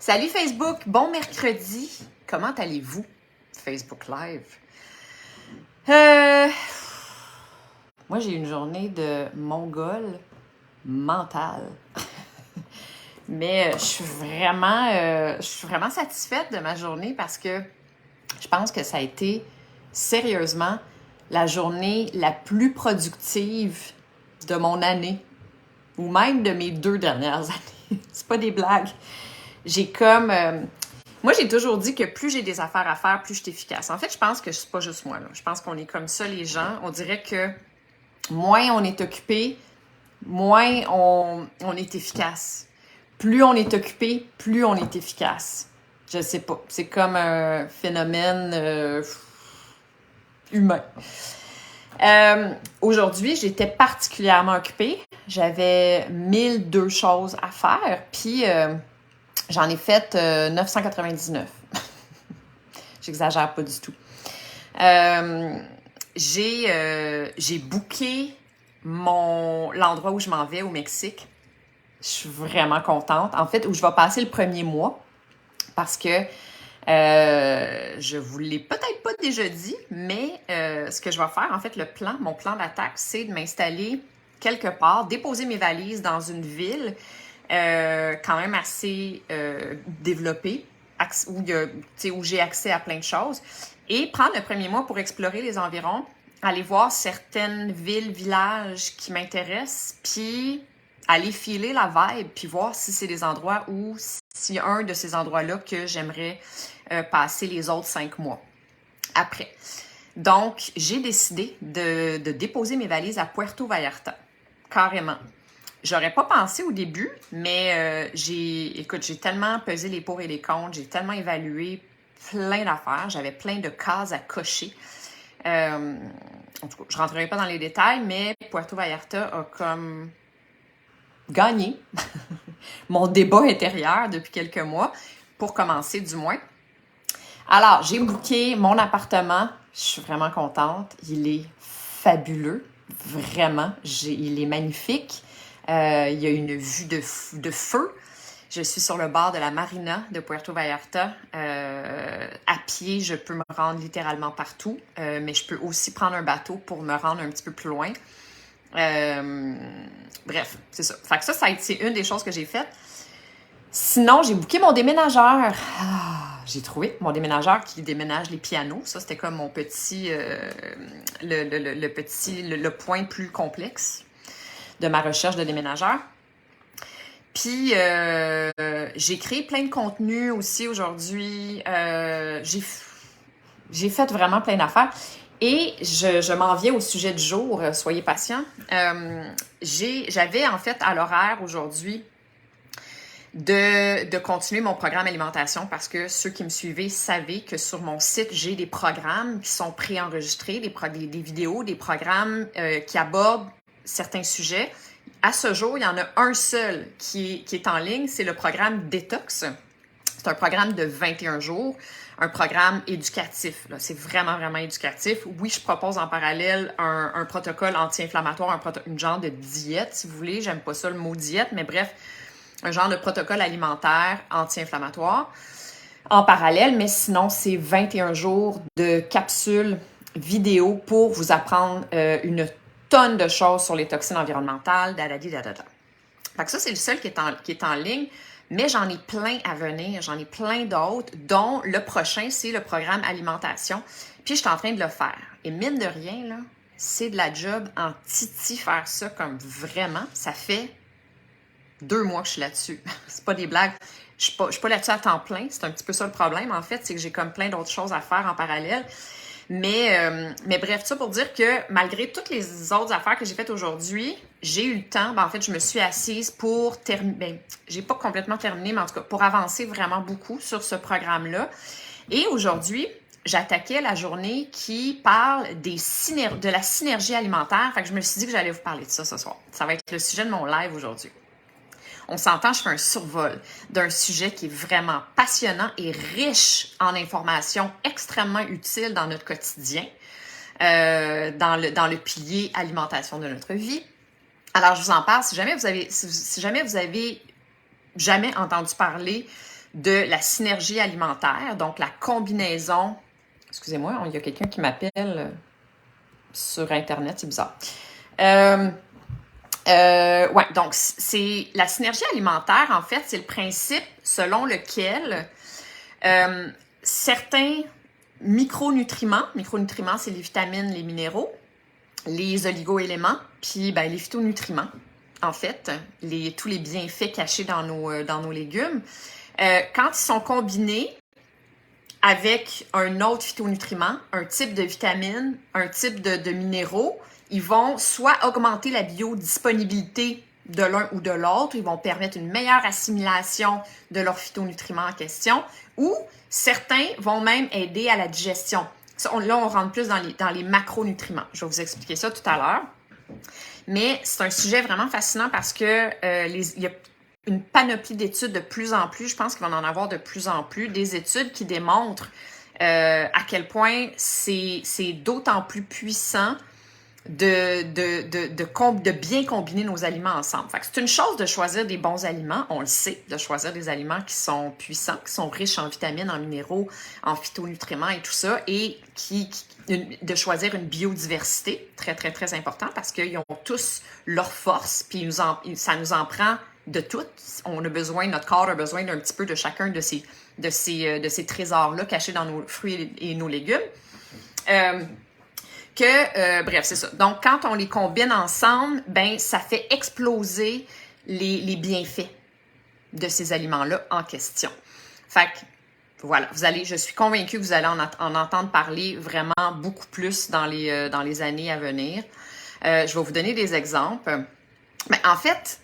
Salut Facebook, bon mercredi. Comment allez-vous? Facebook Live. Moi, j'ai une journée de mongole mentale. Mais je suis vraiment satisfaite de ma journée parce que je pense que ça a été sérieusement la journée la plus productive de mon année ou même de mes 2 dernières années. C'est pas des blagues. J'ai comme... moi, j'ai toujours dit que plus j'ai des affaires à faire, plus je suis efficace. En fait, je pense que c'est pas juste moi, là. Je pense qu'on est comme ça, les gens. On dirait que moins on est occupé, moins on est efficace. Plus on est occupé, plus on est efficace. Je sais pas. C'est comme un phénomène humain. Aujourd'hui, j'étais particulièrement occupée. J'avais 1002 choses à faire. Puis... j'en ai fait 999. J'exagère pas du tout. J'ai booké l'endroit où je m'en vais au Mexique. Je suis vraiment contente. En fait, où je vais passer le premier mois. Parce que je vous l'ai peut-être pas déjà dit, mais ce que je vais faire, en fait, mon plan d'attaque, c'est de m'installer quelque part, déposer mes valises dans une ville quand même assez développée, où j'ai accès à plein de choses, et prendre le premier mois pour explorer les environs, aller voir certaines villes, villages qui m'intéressent, puis aller filer la vibe, puis voir si c'est des endroits où, s'il y a un de ces endroits-là que j'aimerais passer les autres 5 mois après. Donc, j'ai décidé de déposer mes valises à Puerto Vallarta, carrément. J'aurais pas pensé au début, mais j'ai tellement pesé les pour et les contre, j'ai tellement évalué plein d'affaires, j'avais plein de cases à cocher. En tout cas, je rentrerai pas dans les détails, mais Puerto Vallarta a comme gagné mon débat intérieur depuis quelques mois, pour commencer du moins. Alors, j'ai booké mon appartement, je suis vraiment contente, il est fabuleux, vraiment, il est magnifique. Il y a une vue de feu. Je suis sur le bord de la marina de Puerto Vallarta. À pied, je peux me rendre littéralement partout, mais je peux aussi prendre un bateau pour me rendre un petit peu plus loin. Bref, c'est ça. Fait que c'est une des choses que j'ai faites. Sinon, j'ai booké mon déménageur. J'ai trouvé mon déménageur qui déménage les pianos. Ça, c'était comme mon petit... le point plus complexe de ma recherche de déménageur. Puis, j'ai créé plein de contenus aussi aujourd'hui. J'ai fait vraiment plein d'affaires. Et je m'en viens au sujet du jour. Soyez patients. J'avais en fait à l'horaire aujourd'hui de continuer mon programme alimentation parce que ceux qui me suivaient savaient que sur mon site, j'ai des programmes qui sont préenregistrés, des vidéos, des programmes qui abordent certains sujets. À ce jour, il y en a un seul qui est en ligne, c'est le programme Détox. C'est un programme de 21 jours, un programme éducatif. Là. C'est vraiment, vraiment éducatif. Oui, je propose en parallèle un protocole anti-inflammatoire, une genre de diète, si vous voulez. J'aime pas ça le mot diète, mais bref, un genre de protocole alimentaire anti-inflammatoire en parallèle. Mais sinon, c'est 21 jours de capsules vidéo pour vous apprendre une tonne de choses sur les toxines environnementales, Fait que ça, c'est le seul qui est en ligne, mais j'en ai plein à venir, j'en ai plein d'autres, dont le prochain, c'est le programme alimentation. Puis, je suis en train de le faire. Et mine de rien, là, c'est de la job en titi faire ça comme vraiment. Ça fait 2 mois que je suis là-dessus. C'est pas des blagues. Je suis pas là-dessus à temps plein. C'est un petit peu ça le problème, en fait, c'est que j'ai comme plein d'autres choses à faire en parallèle. Mais bref, ça pour dire que malgré toutes les autres affaires que j'ai faites aujourd'hui, j'ai eu le temps. En fait, je me suis assise pour terminer. J'ai pas complètement terminé, mais en tout cas, pour avancer vraiment beaucoup sur ce programme-là. Et aujourd'hui, j'attaquais la journée qui parle de la synergie alimentaire. Fait que je me suis dit que j'allais vous parler de ça ce soir. Ça va être le sujet de mon live aujourd'hui. On s'entend, je fais un survol d'un sujet qui est vraiment passionnant et riche en informations extrêmement utiles dans notre quotidien, dans le pilier alimentation de notre vie. Alors, je vous en parle. Si jamais vous avez jamais entendu parler de la synergie alimentaire, donc la combinaison. Excusez-moi, il y a quelqu'un qui m'appelle sur Internet, c'est bizarre. Ouais, donc c'est la synergie alimentaire, en fait, c'est le principe selon lequel certains micronutriments, c'est les vitamines, les minéraux, les oligo-éléments, puis ben, les phytonutriments, en fait, tous les bienfaits cachés dans nos légumes, quand ils sont combinés avec un autre phytonutriment, un type de vitamine, un type de minéraux, ils vont soit augmenter la biodisponibilité de l'un ou de l'autre, ils vont permettre une meilleure assimilation de leurs phytonutriments en question, ou certains vont même aider à la digestion. Là, on rentre plus dans les macronutriments. Je vais vous expliquer ça tout à l'heure. Mais c'est un sujet vraiment fascinant parce que il y a une panoplie d'études de plus en plus, je pense qu'il va en avoir de plus en plus, des études qui démontrent à quel point c'est d'autant plus puissant de bien combiner nos aliments ensemble. Fait que c'est une chose de choisir des bons aliments, on le sait, de choisir des aliments qui sont puissants, qui sont riches en vitamines, en minéraux, en phytonutriments et tout ça, et de choisir une biodiversité, très, très, très important, parce qu'ils ont tous leur force, puis ça nous en prend de toutes. Notre corps a besoin d'un petit peu de chacun de ces trésors-là cachés dans nos fruits et nos légumes. Bref, c'est ça. Donc, quand on les combine ensemble, ben, ça fait exploser les bienfaits de ces aliments-là en question. Fait que, voilà, je suis convaincue que vous allez en entendre parler vraiment beaucoup plus dans les années à venir. Je vais vous donner des exemples. Ben, en fait,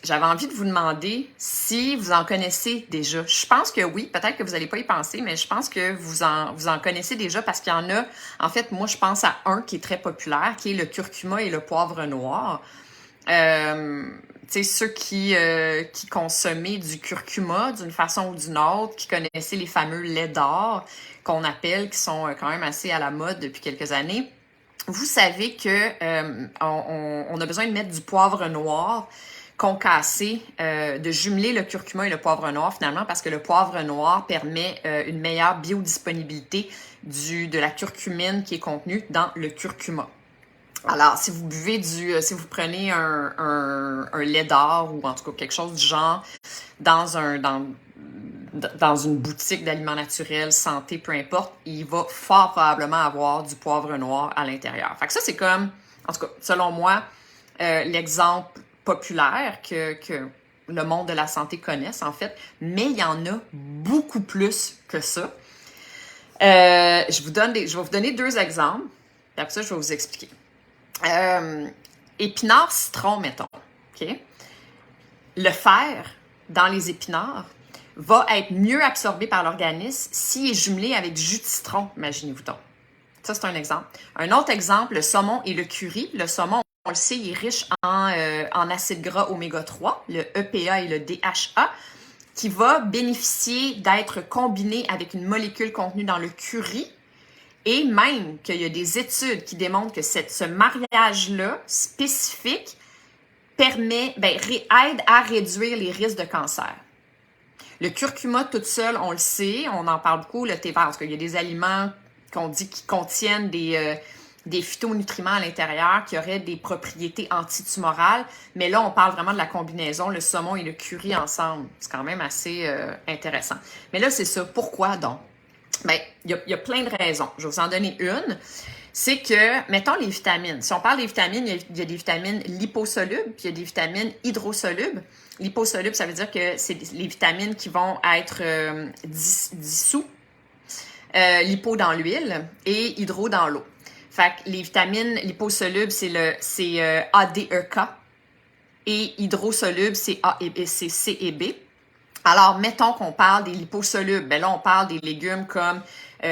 j'avais envie de vous demander si vous en connaissez déjà. Je pense que oui, peut-être que vous n'allez pas y penser, mais je pense que vous en connaissez déjà parce qu'il y en a. En fait, moi, je pense à un qui est très populaire, qui est le curcuma et le poivre noir. Tu sais, ceux qui consommaient du curcuma d'une façon ou d'une autre, qui connaissaient les fameux laits d'or qu'on appelle, qui sont quand même assez à la mode depuis quelques années. Vous savez que on a besoin de mettre du poivre noir concassé, de jumeler le curcuma et le poivre noir finalement, parce que le poivre noir permet une meilleure biodisponibilité de la curcumine qui est contenue dans le curcuma. Alors, si vous prenez un lait d'or ou en tout cas quelque chose du genre dans une boutique d'aliments naturels, santé, peu importe, il va fort probablement avoir du poivre noir à l'intérieur. Fait que ça, c'est comme, en tout cas, selon moi, l'exemple populaire que le monde de la santé connaisse, en fait, mais il y en a beaucoup plus que ça. Je vais vous donner 2 exemples, et après ça, je vais vous expliquer. Épinards citron, mettons. Okay? Le fer dans les épinards va être mieux absorbé par l'organisme s'il est jumelé avec du jus de citron, imaginez-vous donc. Ça, c'est un exemple. Un autre exemple, le saumon et le curry. Le saumon, on le sait, il est riche en acides gras oméga 3, le EPA et le DHA, qui va bénéficier d'être combiné avec une molécule contenue dans le curry. Et même qu'il y a des études qui démontrent que ce mariage-là spécifique aide à réduire les risques de cancer. Le curcuma tout seul, on le sait, on en parle beaucoup, le thé vert, parce qu'il y a des aliments qu'on dit qui contiennent des phytonutriments à l'intérieur qui auraient des propriétés antitumorales, mais là, on parle vraiment de la combinaison, le saumon et le curry ensemble. C'est quand même assez intéressant. Mais là, c'est ça. Pourquoi donc? Ben, il y a plein de raisons. Je vais vous en donner une. C'est que, mettons les vitamines. Si on parle des vitamines, il y a des vitamines liposolubles, puis il y a des vitamines hydrosolubles. Liposolubles, ça veut dire que c'est les vitamines qui vont être dissous. Lipo dans l'huile et hydro dans l'eau. Fait que les vitamines liposolubles, c'est A, D, E, K. Et hydrosolubles, c'est c'est C et B. Alors, mettons qu'on parle des liposolubles. Ben là, on parle des légumes comme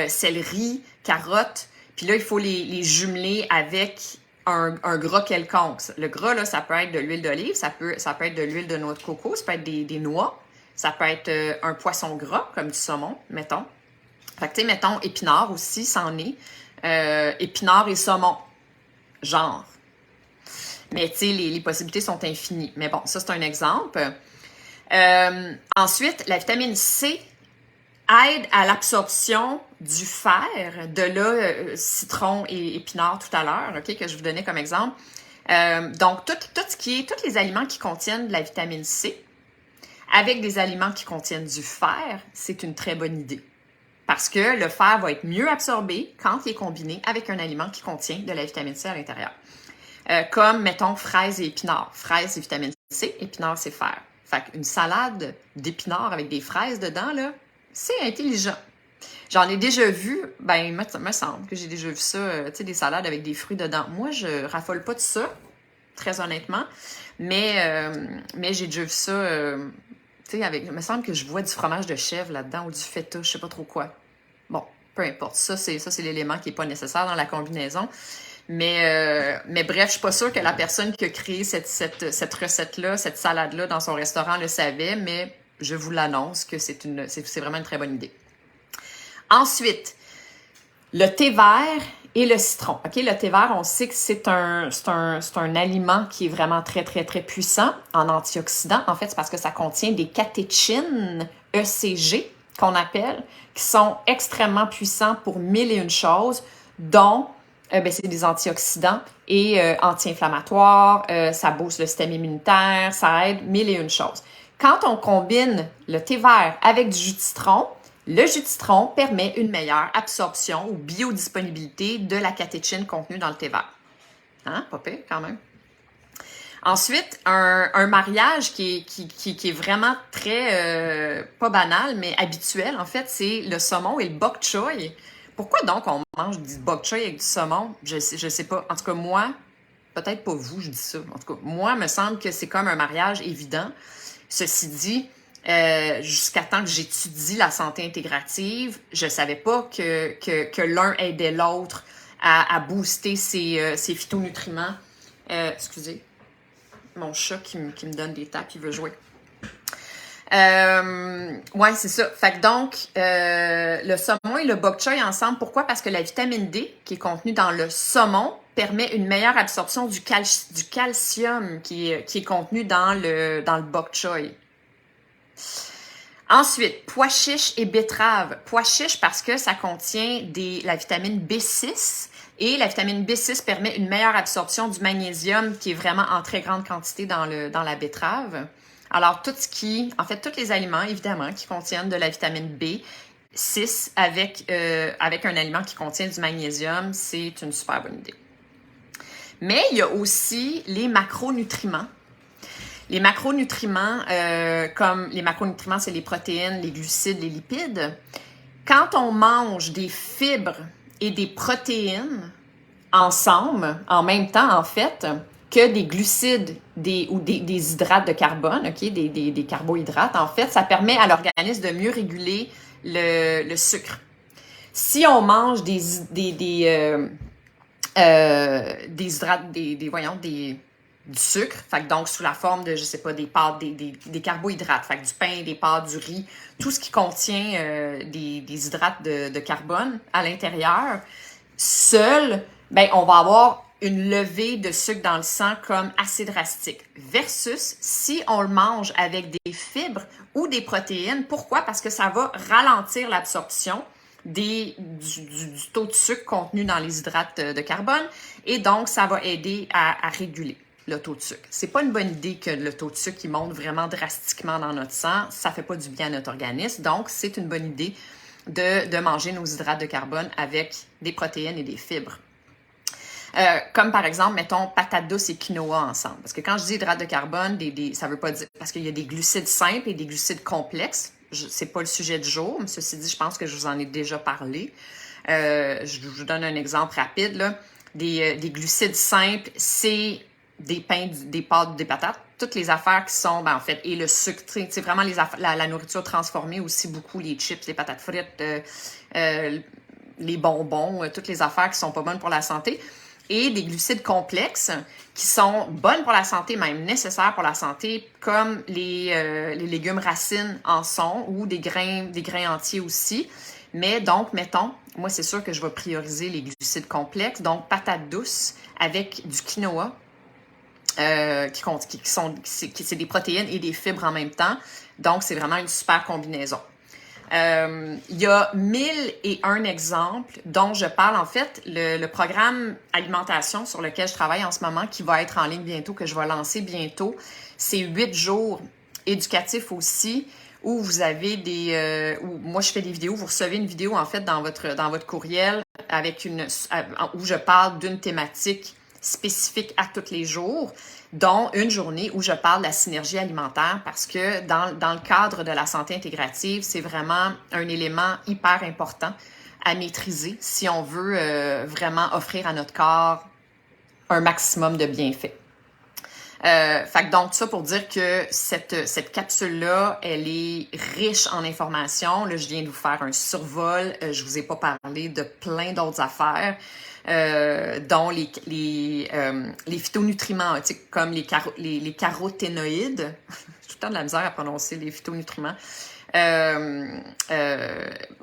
céleri, carottes. Puis là, il faut les jumeler avec un gras quelconque. Le gras, là, ça peut être de l'huile d'olive, ça peut être de l'huile de noix de coco, ça peut être des noix, ça peut être un poisson gras, comme du saumon, mettons. Fait que, tu sais, mettons, épinards aussi, c'en est. Épinards et saumon, genre. Mais, tu sais, les possibilités sont infinies. Mais bon, ça, c'est un exemple. Ensuite, la vitamine C aide à l'absorption du fer, de là, citron et épinards tout à l'heure, ok, que je vous donnais comme exemple. Donc, tous les aliments qui contiennent de la vitamine C, avec des aliments qui contiennent du fer, c'est une très bonne idée. Parce que le fer va être mieux absorbé quand il est combiné avec un aliment qui contient de la vitamine C à l'intérieur. Comme, mettons, fraises et épinards. Fraises, c'est vitamine C, épinards, c'est fer. Fait qu'une salade d'épinards avec des fraises dedans, là, c'est intelligent. J'en ai déjà vu, ben, il me semble que j'ai déjà vu ça, tu sais, des salades avec des fruits dedans. Moi, je raffole pas de ça, très honnêtement, mais j'ai déjà vu ça, tu sais, avec, il me semble que je vois du fromage de chèvre là-dedans ou du feta, je sais pas trop quoi. Bon, peu importe, ça, c'est l'élément qui est pas nécessaire dans la combinaison. Mais bref, je suis pas sûre que la personne qui a créé cette recette-là, cette salade-là dans son restaurant le savait, mais je vous l'annonce que c'est vraiment une très bonne idée. Ensuite, le thé vert et le citron. OK, le thé vert, on sait que c'est un aliment qui est vraiment très, très, très puissant en antioxydants. En fait, c'est parce que ça contient des catéchines, ECG, qu'on appelle, qui sont extrêmement puissants pour mille et une choses, dont c'est des antioxydants et anti-inflammatoires, ça booste le système immunitaire, ça aide mille et une choses. Quand on combine le thé vert avec du jus de citron, le jus de citron permet une meilleure absorption ou biodisponibilité de la catéchine contenue dans le thé vert. Hein? Pas pire, quand même. Ensuite, un mariage qui est vraiment très, pas banal, mais habituel, en fait, c'est le saumon et le bok choy. Pourquoi donc on mange du bok choy avec du saumon? Je sais pas. En tout cas, moi, peut-être pas vous, je dis ça. En tout cas, moi, il me semble que c'est comme un mariage évident. Ceci dit, jusqu'à temps que j'étudie la santé intégrative, je savais pas que l'un aidait l'autre à booster ses phytonutriments. Excusez, mon chat qui me donne des tapes, il veut jouer. Ouais, c'est ça. Fait que donc, le saumon et le bok choy ensemble, pourquoi? Parce que la vitamine D qui est contenue dans le saumon permet une meilleure absorption du calcium qui est contenu dans le bok choy. Ensuite, pois chiches et betteraves. Pois chiches parce que ça contient la vitamine B6 et la vitamine B6 permet une meilleure absorption du magnésium qui est vraiment en très grande quantité dans la betterave. Alors, tous les aliments, évidemment, qui contiennent de la vitamine B6 avec un aliment qui contient du magnésium, c'est une super bonne idée. Mais il y a aussi les macronutriments. Les macronutriments, comme les macronutriments, c'est les protéines, les glucides, les lipides. Quand on mange des fibres et des protéines ensemble, en même temps, en fait, que des glucides ou des hydrates de carbone, ok, des carbohydrates, en fait, ça permet à l'organisme de mieux réguler le sucre. Si on mange des hydrates, du sucre, fait que donc sous la forme de, je sais pas, des pâtes, des carbohydrates, fait que du pain, des pâtes, du riz, tout ce qui contient des hydrates de carbone à l'intérieur, seul, ben on va avoir une levée de sucre dans le sang comme assez drastique. Versus si on le mange avec des fibres ou des protéines. Pourquoi? Parce que ça va ralentir l'absorption du taux de sucre contenu dans les hydrates de carbone et donc ça va aider à réguler le taux de sucre. C'est pas une bonne idée que le taux de sucre qui monte vraiment drastiquement dans notre sang. Ça fait pas du bien à notre organisme. Donc, c'est une bonne idée de manger nos hydrates de carbone avec des protéines et des fibres. Comme par exemple, mettons, patates douces et quinoa ensemble. Parce que quand je dis hydrates de carbone, ça veut pas dire... Parce qu'il y a des glucides simples et des glucides complexes. C'est pas le sujet du jour, mais ceci dit, je pense que je vous en ai déjà parlé. Je vous donne un exemple rapide, là. Des glucides simples, c'est des pains, des pâtes, des patates, toutes les affaires qui sont, en fait, et le sucre, c'est vraiment la nourriture transformée aussi beaucoup, les chips, les patates frites, les bonbons, toutes les affaires qui sont pas bonnes pour la santé, et des glucides complexes qui sont bonnes pour la santé, même nécessaires pour la santé, comme les légumes racines en sont, ou des grains entiers aussi. Mais donc, mettons, moi, c'est sûr que je vais prioriser les glucides complexes, donc patates douces avec du quinoa, c'est des protéines et des fibres en même temps. Donc, c'est vraiment une super combinaison. Il y a 1001 exemples dont je parle. En fait, le programme alimentation sur lequel je travaille en ce moment, qui va être en ligne bientôt, que je vais lancer bientôt, c'est 8 jours éducatifs aussi, où vous avez où moi je fais des vidéos, vous recevez une vidéo en fait dans votre courriel avec où je parle d'une thématique spécifique à tous les jours, dont une journée où je parle de la synergie alimentaire parce que dans le cadre de la santé intégrative, c'est vraiment un élément hyper important à maîtriser si on veut vraiment offrir à notre corps un maximum de bienfaits. Fait que donc ça pour dire que cette capsule-là, elle est riche en informations. Là, je viens de vous faire un survol. Je vous ai pas parlé de plein d'autres affaires, dont les phytonutriments, tu sais, comme les caroténoïdes. J'ai tout le temps de la misère à prononcer les phytonutriments.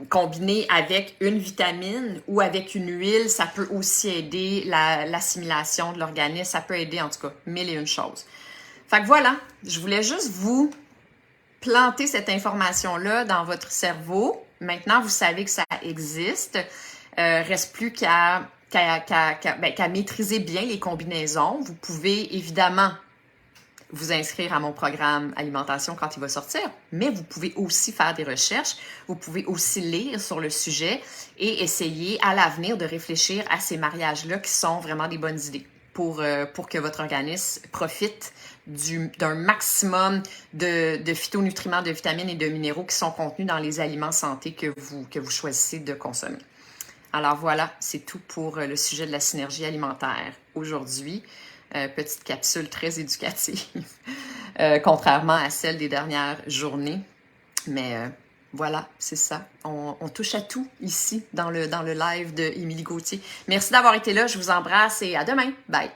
Combiné avec une vitamine ou avec une huile, ça peut aussi aider l'assimilation de l'organisme. Ça peut aider, en tout cas, 1001 choses. Fait que voilà, je voulais juste vous planter cette information-là dans votre cerveau. Maintenant, vous savez que ça existe. Reste plus qu'à maîtriser bien les combinaisons. Vous pouvez évidemment vous inscrire à mon programme alimentation quand il va sortir, mais vous pouvez aussi faire des recherches, vous pouvez aussi lire sur le sujet et essayer à l'avenir de réfléchir à ces mariages-là qui sont vraiment des bonnes idées pour que votre organisme profite d'un maximum de phytonutriments, de vitamines et de minéraux qui sont contenus dans les aliments santé que vous choisissez de consommer. Alors voilà, c'est tout pour le sujet de la synergie alimentaire aujourd'hui. Petite capsule très éducative, contrairement à celle des dernières journées. Mais voilà, c'est ça. On touche à tout ici dans le live de Émilie Gauthier. Merci d'avoir été là. Je vous embrasse et à demain. Bye!